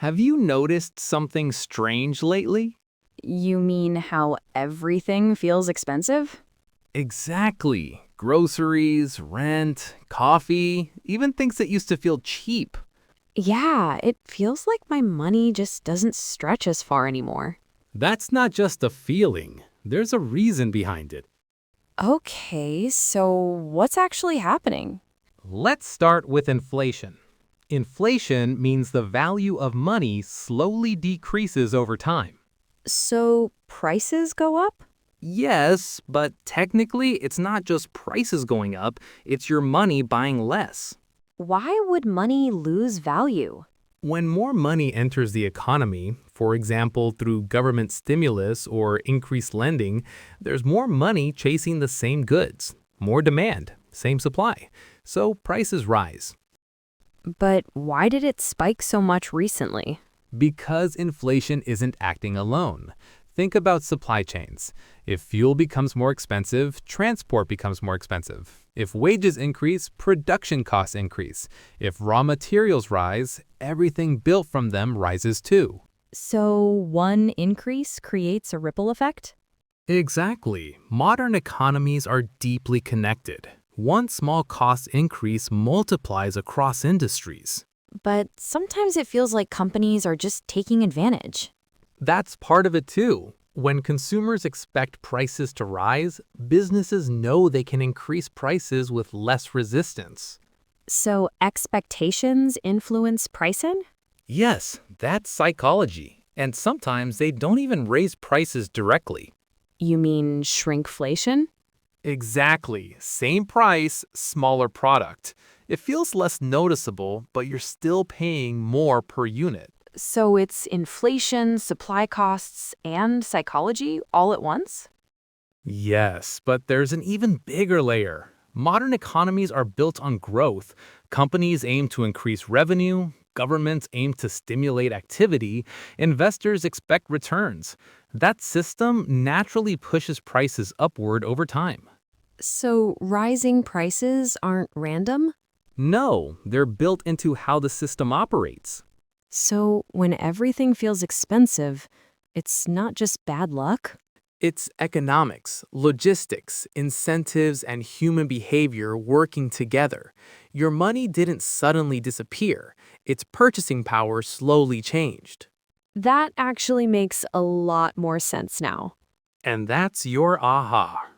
Have you noticed something strange lately? You mean how everything feels expensive? Exactly. Groceries, rent, coffee, even things that used to feel cheap. Yeah, it feels like my money just doesn't stretch as far anymore. That's not just a feeling, there's a reason behind it. Okay, so what's actually happening? Let's start with inflation. Inflation means the value of money slowly decreases over time. So prices go up? Yes, but technically, it's not just prices going up, it's your money buying less. Why would money lose value? When more money enters the economy, for example through government stimulus or increased lending, there's more money chasing the same goods, more demand, same supply, so prices rise. But why did it spike so much recently? Because inflation isn't acting alone. Think about supply chains. If fuel becomes more expensive, transport becomes more expensive. If wages increase, production costs increase. If raw materials rise, everything built from them rises too. So one increase creates a ripple effect? Exactly. Modern economies are deeply connected. One small cost increase multiplies across industries. But sometimes it feels like companies are just taking advantage. That's part of it too. When consumers expect prices to rise, businesses know they can increase prices with less resistance. So expectations influence pricing? Yes, that's psychology. And sometimes they don't even raise prices directly. You mean shrinkflation? Exactly. Same price, smaller product. It feels less noticeable, but you're still paying more per unit. So it's inflation, supply costs, and psychology all at once? Yes, but there's an even bigger layer. Modern economies are built on growth. Companies aim to increase revenue, governments aim to stimulate activity, investors expect returns. That system naturally pushes prices upward over time. So rising prices aren't random? No, they're built into how the system operates. So when everything feels expensive, it's not just bad luck? It's economics, logistics, incentives, and human behavior working together. Your money didn't suddenly disappear, its purchasing power slowly changed. That actually makes a lot more sense now. And that's your aha.